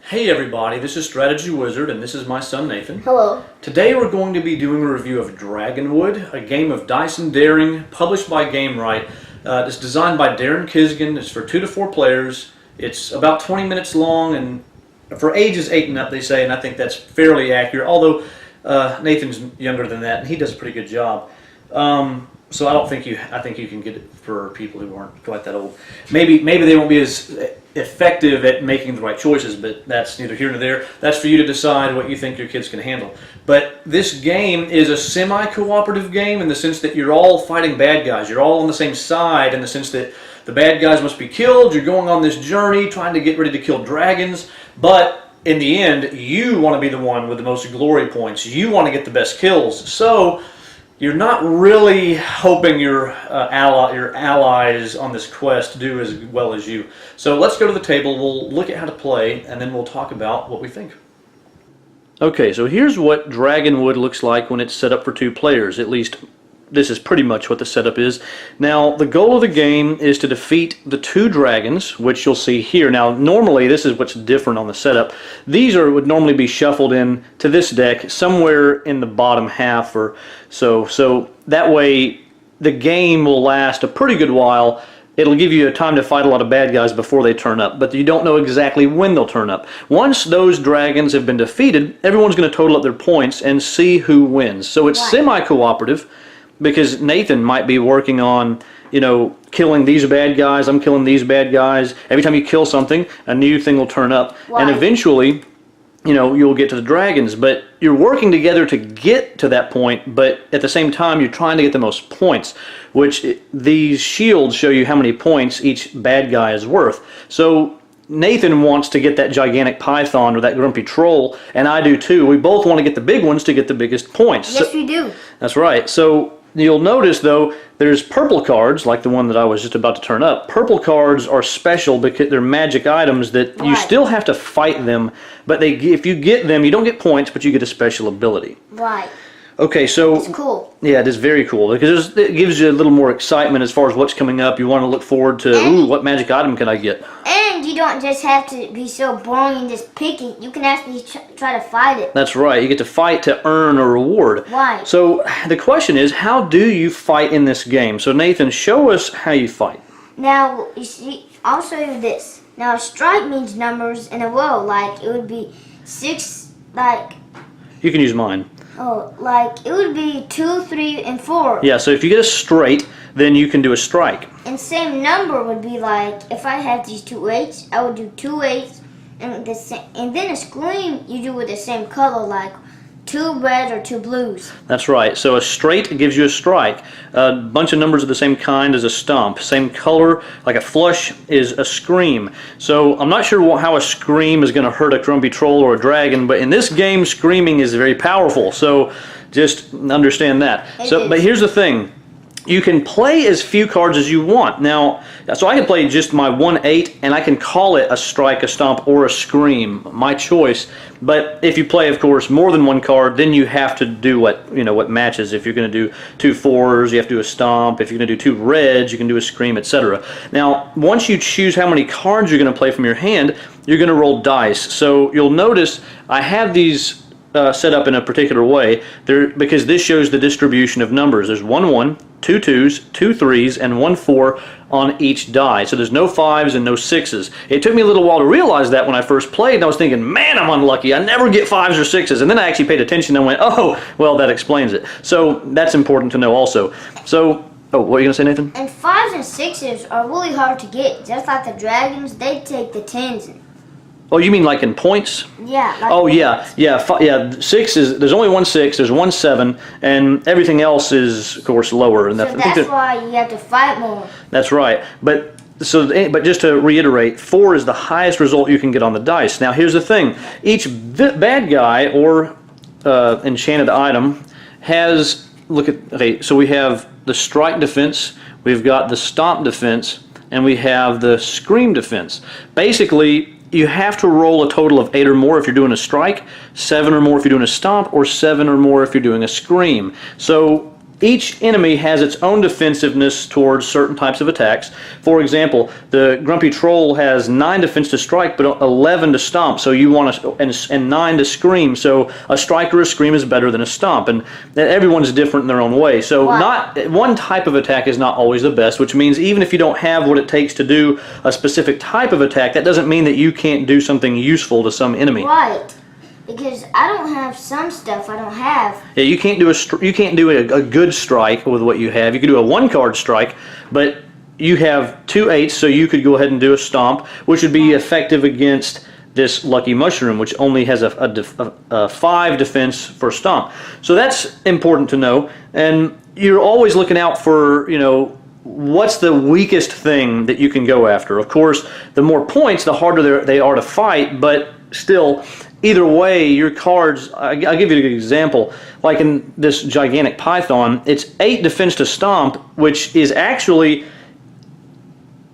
Hey everybody, this is Strategywizard and this is my son Nathan. Hello. Today we're going to be doing a review of Dragonwood, a game of dice and daring published by Gamewright. It's designed by Darren Kisgen. It's for 2 to 4 players. It's about 20 minutes long and for ages 8 and up they say, and I think that's fairly accurate, although Nathan's younger than that and he does a pretty good job. So I think you can get it for people who aren't quite that old. Maybe they won't be as effective at making the right choices, but that's neither here nor there. That's for you to decide what you think your kids can handle. But this game is a semi-cooperative game in the sense that you're all fighting bad guys. You're all on the same side in the sense that the bad guys must be killed. You're going on this journey trying to get ready to kill dragons, but in the end, you want to be the one with the most glory points. You want to get the best kills. So you're not really hoping your allies on this quest do as well as you. So let's go to the table, we'll look at how to play, and then we'll talk about what we think. Okay, so here's what Dragonwood looks like when it's set up for 2 players. At least this is pretty much what the setup is. Now, the goal of the game is to defeat the 2 dragons, which you'll see here. Now, normally, this is what's different on the setup. These would normally be shuffled in to this deck somewhere in the bottom half or so. So that way, the game will last a pretty good while. It'll give you a time to fight a lot of bad guys before they turn up, but you don't know exactly when they'll turn up. Once those dragons have been defeated, everyone's going to total up their points and see who wins. So it's semi-cooperative, because Nathan might be working on, killing these bad guys, I'm killing these bad guys. Every time you kill something, a new thing will turn up. And eventually, you'll get to the dragons. But you're working together to get to that point, but at the same time, you're trying to get the most points, which these shields show you how many points each bad guy is worth. So Nathan wants to get that gigantic python or that grumpy troll, and I do too. We both want to get the big ones to get the biggest points. Yes, we do. That's right. So you'll notice, though, there's purple cards, like the one that I was just about to turn up. Purple cards are special because they're magic items that you still have to fight them, but if you get them, you don't get points, but you get a special ability. Right. Okay, so it's cool. Yeah, it is very cool because it gives you a little more excitement as far as what's coming up. You want to look forward to, ooh, what magic item can I get? And you don't just have to be so boring and just pick it. You can actually try to fight it. That's right. You get to fight to earn a reward. Right. So the question is, how do you fight in this game? So Nathan, show us how you fight. Now, you see, I'll show you this. Now, a strike means numbers in a row. Like, it would be 6, like... You can use mine. Oh, like, it would be 2, 3, and 4. Yeah, so if you get a straight, then you can do a strike. And same number would be like, if I had these 2 8s, I would do 2 8s, and then a scream you do with the same color, like 2 red or 2 blues. That's right. So a straight gives you a strike. A bunch of numbers of the same kind as a stomp. Same color, like a flush, is a scream. So I'm not sure how a scream is going to hurt a grumpy troll or a dragon, but in this game, screaming is very powerful. So just understand that. But here's the thing. You can play as few cards as you want. Now, so I can play just my 1/8, and I can call it a strike, a stomp, or a scream, my choice. But if you play, of course, more than 1 card, then you have to do what matches. If you're going to do 2 4s, you have to do a stomp. If you're going to do 2 reds, you can do a scream, etc. Now, once you choose how many cards you're going to play from your hand, you're going to roll dice. So you'll notice I have these set up in a particular way because this shows the distribution of numbers. There's 1 1, 2 2s, 2 3s, and 1 4 on each die. So there's no 5s and no 6s. It took me a little while to realize that when I first played, and I was thinking, man, I'm unlucky. I never get 5s or 6s. And then I actually paid attention and went, oh, well, that explains it. So that's important to know also. So, oh, what are you going to say, Nathan? And 5s and 6s are really hard to get. Just like the dragons, they take the 10s. Oh, you mean like in points? Yeah. Like oh, yeah. 6 is, there's only 1 6, there's 1 7, and everything else is, of course, lower. And so that's why you have to fight more. That's right. But just to reiterate, 4 is the highest result you can get on the dice. Now, here's the thing. Each bad guy or enchanted item has, okay, so we have the strike defense, we've got the stomp defense, and we have the scream defense. Basically, you have to roll a total of 8 or more if you're doing a strike, 7 or more if you're doing a stomp, or 7 or more if you're doing a scream. So each enemy has its own defensiveness towards certain types of attacks. For example, the Grumpy Troll has 9 defense to strike, but 11 to stomp. So you want to, and 9 to scream. So a strike or a scream is better than a stomp, and everyone's different in their own way. So not one type of attack is not always the best, which means even if you don't have what it takes to do a specific type of attack, that doesn't mean that you can't do something useful to some enemy. Right. Because I don't have some stuff I don't have. Yeah, you can't do a good strike with what you have. You could do a 1-card strike, but you have 2 8s, so you could go ahead and do a stomp, which would be effective against this Lucky Mushroom, which only has a 5 defense for stomp. So that's important to know, and you're always looking out for, you know, what's the weakest thing that you can go after. Of course, the more points, the harder they are to fight, but still, either way, your cards, I'll give you an example. Like in this gigantic python, it's 8 defense to stomp, which is actually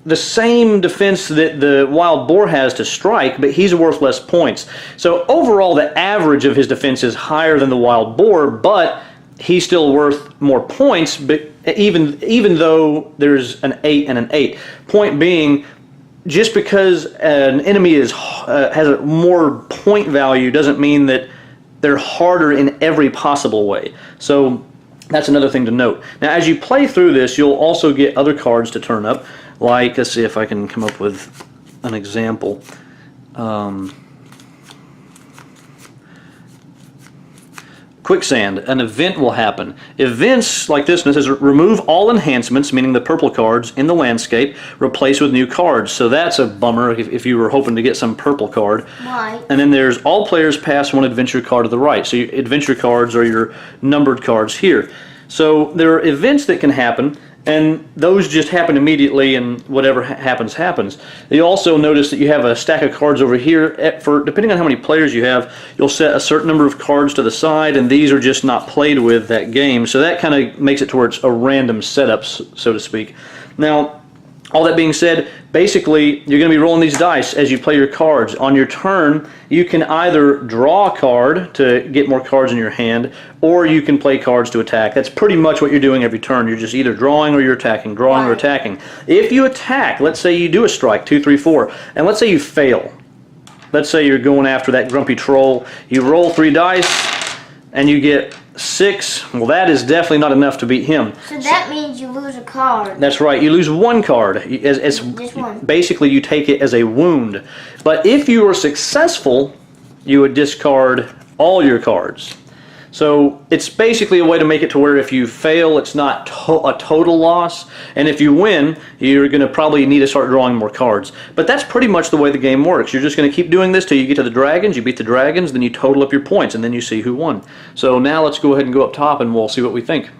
the same defense that the wild boar has to strike, but he's worth less points. So overall, the average of his defense is higher than the wild boar, but he's still worth more points, but even though there's an 8 and an 8. Point being, just because an enemy has a more point value doesn't mean that they're harder in every possible way. So that's another thing to note. Now, as you play through this, you'll also get other cards to turn up. Like, let's see if I can come up with an example. Quicksand, an event will happen. Events like this one says remove all enhancements, meaning the purple cards, in the landscape, replace with new cards. So that's a bummer if you were hoping to get some purple card. Right. And then there's all players pass 1 adventure card to the right. So your adventure cards are your numbered cards here. So there are events that can happen, and those just happen immediately, and whatever happens, happens. You also notice that you have a stack of cards over here. For depending on how many players you have, you'll set a certain number of cards to the side, and these are just not played with that game. So that kind of makes it to where it's a random setup, so to speak. Now, all that being said, basically, you're going to be rolling these dice as you play your cards. On your turn, you can either draw a card to get more cards in your hand, or you can play cards to attack. That's pretty much what you're doing every turn. You're just either drawing or you're attacking, drawing or attacking. If you attack, let's say you do a strike, 2, 3, 4, and let's say you fail. Let's say you're going after that Grumpy Troll. You roll 3 dice, and you get 6. Well, that is definitely not enough to beat him. So that means you lose a card. That's right. You lose 1 card. It's Just 1. Basically, you take it as a wound. But if you were successful, you would discard all your cards. So it's basically a way to make it to where if you fail, it's not a total loss, and if you win, you're going to probably need to start drawing more cards. But that's pretty much the way the game works. You're just going to keep doing this till you get to the dragons, you beat the dragons, then you total up your points, and then you see who won. So now let's go ahead and go up top, and we'll see what we think.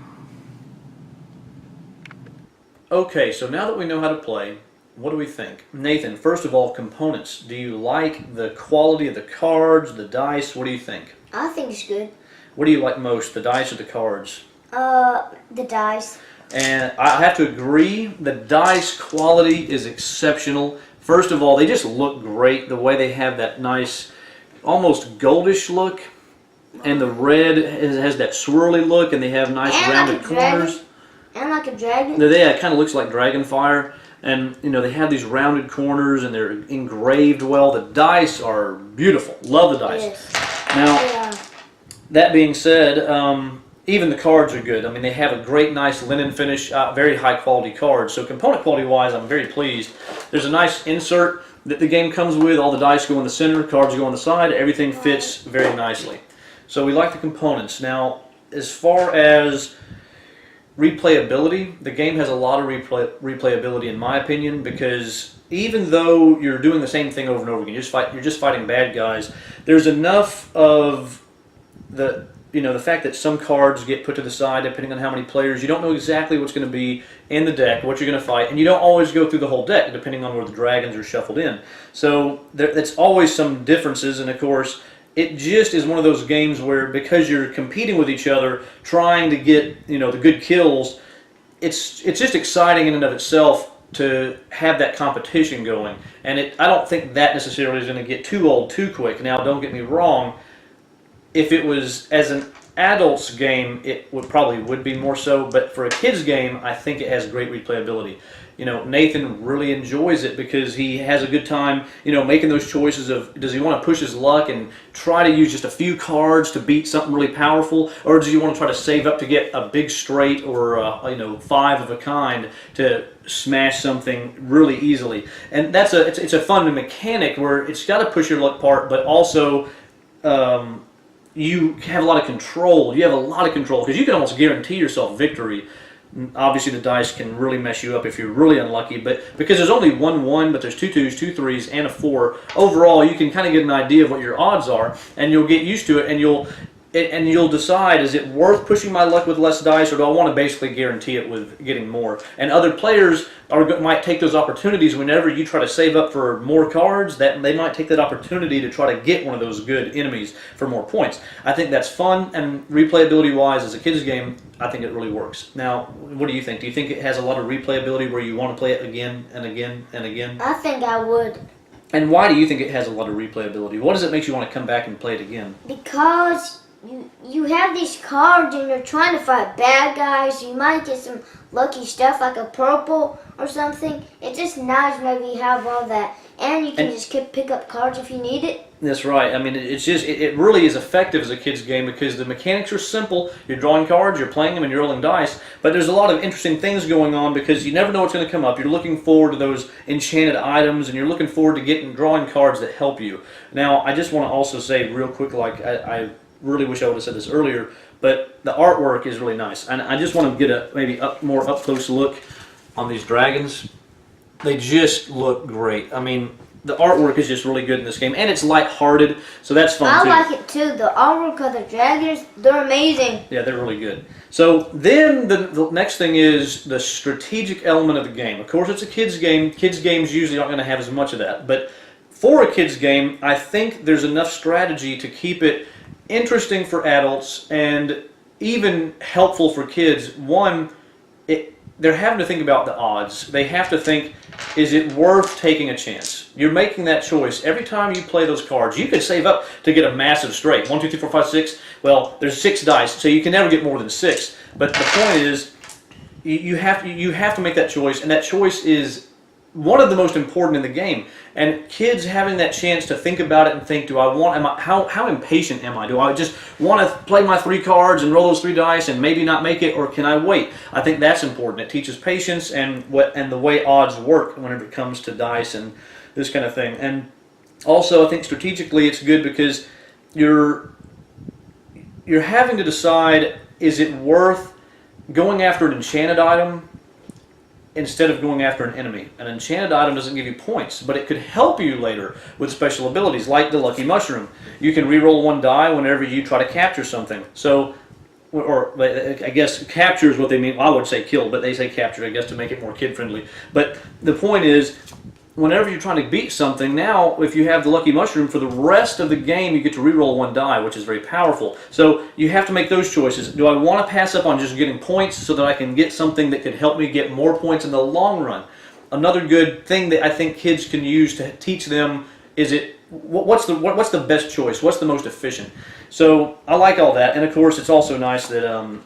Okay, so now that we know how to play, what do we think? Nathan, first of all, components. Do you like the quality of the cards, the dice? What do you think? I think it's good. What do you like most, the dice or the cards? The dice. And I have to agree, the dice quality is exceptional. First of all, they just look great, the way they have that nice, almost goldish look. And the red has that swirly look, and they have nice rounded corners. And like a dragon. Yeah, it kind of looks like dragon fire. And, you know, they have these rounded corners, and they're engraved well. The dice are beautiful. Love the dice. Yes. Now, that being said, even the cards are good. I mean, they have a great, nice linen finish, very high quality cards. So component quality wise, I'm very pleased. There's a nice insert that the game comes with. All the dice go in the center, cards go on the side. Everything fits very nicely. So we like the components. Now, as far as replayability, the game has a lot of replayability in my opinion, because even though you're doing the same thing over and over again, you're just fighting bad guys, there's enough of the fact that some cards get put to the side depending on how many players. You don't know exactly what's going to be in the deck, what you're going to fight, and you don't always go through the whole deck depending on where the dragons are shuffled in. So that's always some differences, and of course it just is one of those games where, because you're competing with each other, trying to get the good kills, it's just exciting in and of itself to have that competition going. And I don't think that necessarily is going to get too old too quick. Now, don't get me wrong. If it was as adults game, it would be more so, but for a kids game, I think it has great replayability. You know, Nathan really enjoys it because he has a good time, you know, making those choices of, does he want to push his luck and try to use just a few cards to beat something really powerful, or does he want to try to save up to get a big straight or, you know, 5 of a kind to smash something really easily? And it's a fun mechanic where it's got to push your luck part, but also you have a lot of control. You have a lot of control because you can almost guarantee yourself victory. Obviously, the dice can really mess you up if you're really unlucky, but because there's only 1-1, but there's 2 2s, 2 3s, and a 4, overall you can kind of get an idea of what your odds are, and you'll get used to it, and you'll decide, is it worth pushing my luck with less dice, or do I want to basically guarantee it with getting more? And other players might take those opportunities whenever you try to save up for more cards, that they might take that opportunity to try to get one of those good enemies for more points. I think that's fun, and replayability-wise, as a kid's game, I think it really works. Now, what do you think? Do you think it has a lot of replayability where you want to play it again and again and again? I think I would. And why do you think it has a lot of replayability? What does it make you want to come back and play it again? Because you have these cards and you're trying to fight bad guys. You might get some lucky stuff like a purple or something. It's just nice maybe you have all that. And you can just pick up cards if you need it. That's right. I mean, it really is effective as a kid's game because the mechanics are simple. You're drawing cards, you're playing them, and you're rolling dice. But there's a lot of interesting things going on because you never know what's going to come up. You're looking forward to those enchanted items, and you're looking forward to drawing cards that help you. Now, I just want to also say real quick, like I really wish I would have said this earlier, but the artwork is really nice. And I just want to get a more up-close look on these dragons. They just look great. I mean, the artwork is just really good in this game, and it's lighthearted, so that's fun too. I like it too. The artwork of the dragons, they're amazing. Yeah, they're really good. So then the next thing is the strategic element of the game. Of course, it's a kids game. Kids games usually aren't going to have as much of that, but for a kids game, I think there's enough strategy to keep it interesting for adults and even helpful for kids. One, they're having to think about the odds. They have to think, is it worth taking a chance? You're making that choice. Every time you play those cards, you could save up to get a massive straight. 1, 2, 3, 4, 5, 6. Well, there's 6 dice, so you can never get more than 6. But the point is, you have to make that choice, and that choice is one of the most important in the game. And kids having that chance to think about it and think, how impatient am I? Do I just want to play my 3 cards and roll those 3 dice and maybe not make it, or can I wait? I think that's important. It teaches patience and the way odds work whenever it comes to dice and this kind of thing. And also, I think strategically it's good because you're having to decide, is it worth going after an enchanted item instead of going after an enemy? An enchanted item doesn't give you points, but it could help you later with special abilities, like the Lucky Mushroom. You can re-roll 1 die whenever you try to capture something. So, or I guess capture is what they mean. Well, I would say kill, but they say capture, I guess, to make it more kid-friendly. But the point is, whenever you're trying to beat something, now if you have the Lucky Mushroom, for the rest of the game you get to re-roll 1 die, which is very powerful. So you have to make those choices. Do I want to pass up on just getting points so that I can get something that could help me get more points in the long run? Another good thing that I think kids can use to teach them is what's the best choice? What's the most efficient? So I like all that, and of course it's also nice that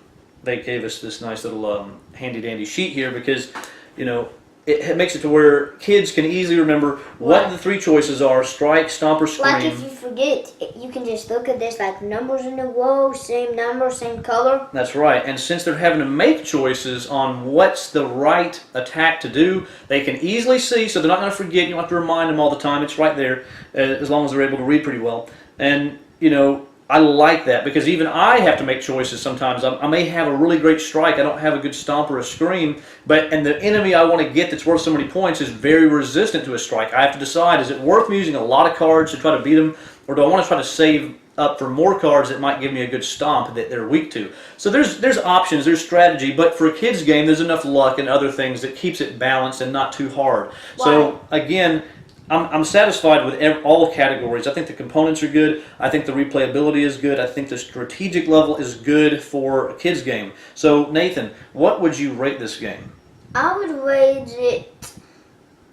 they gave us this nice little handy-dandy sheet here because, you know, it makes it to where kids can easily remember what the 3 choices are: strike, stomp, or scream. Like if you forget, you can just look at this like numbers in a row, same number, same color. That's right. And since they're having to make choices on what's the right attack to do, they can easily see, so they're not going to forget. You don't have to remind them all the time. It's right there, as long as they're able to read pretty well. And, you know, I like that because even I have to make choices sometimes. I may have a really great strike. I don't have a good stomp or a scream, and the enemy I want to get that's worth so many points is very resistant to a strike. I have to decide, is it worth me using a lot of cards to try to beat them, or do I want to try to save up for more cards that might give me a good stomp that they're weak to? So there's options, there's strategy, but for a kid's game, there's enough luck and other things that keeps it balanced and not too hard. Wow. So again, I'm satisfied with all categories. I think the components are good. I think the replayability is good. I think the strategic level is good for a kid's game. So, Nathan, what would you rate this game? I would rate it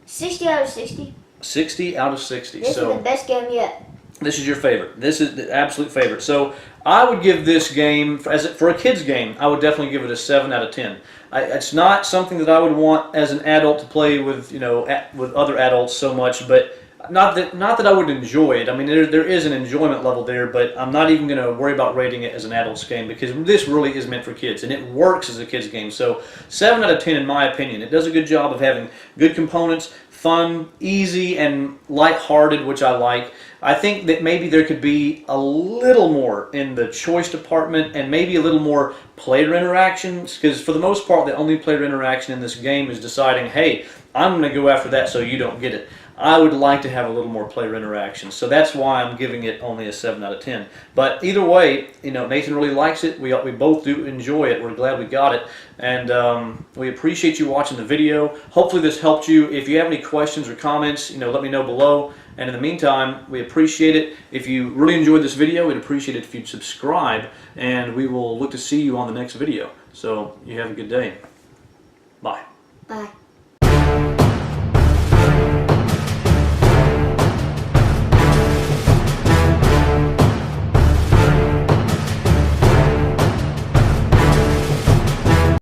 60 out of 60. 60 out of 60. This is the best game yet. This is your favorite. This is the absolute favorite. So, I would give this game, for a kid's game, I would definitely give it a 7 out of 10. It's not something that I would want as an adult to play with, with other adults so much, but not that I would enjoy it. I mean, there is an enjoyment level there, but I'm not even going to worry about rating it as an adult's game because this really is meant for kids, and it works as a kid's game. So 7 out of 10 in my opinion. It does a good job of having good components, fun, easy, and lighthearted, which I like. I think that maybe there could be a little more in the choice department and maybe a little more player interactions, because for the most part, the only player interaction in this game is deciding, hey, I'm going to go after that so you don't get it. I would like to have a little more player interaction, so that's why I'm giving it only a 7 out of 10. But either way, Nathan really likes it. We both do enjoy it. We're glad we got it, and we appreciate you watching the video. Hopefully this helped you. If you have any questions or comments, let me know below. And in the meantime, we appreciate it. If you really enjoyed this video, we'd appreciate it if you'd subscribe, and we will look to see you on the next video. So you have a good day. Bye. Bye.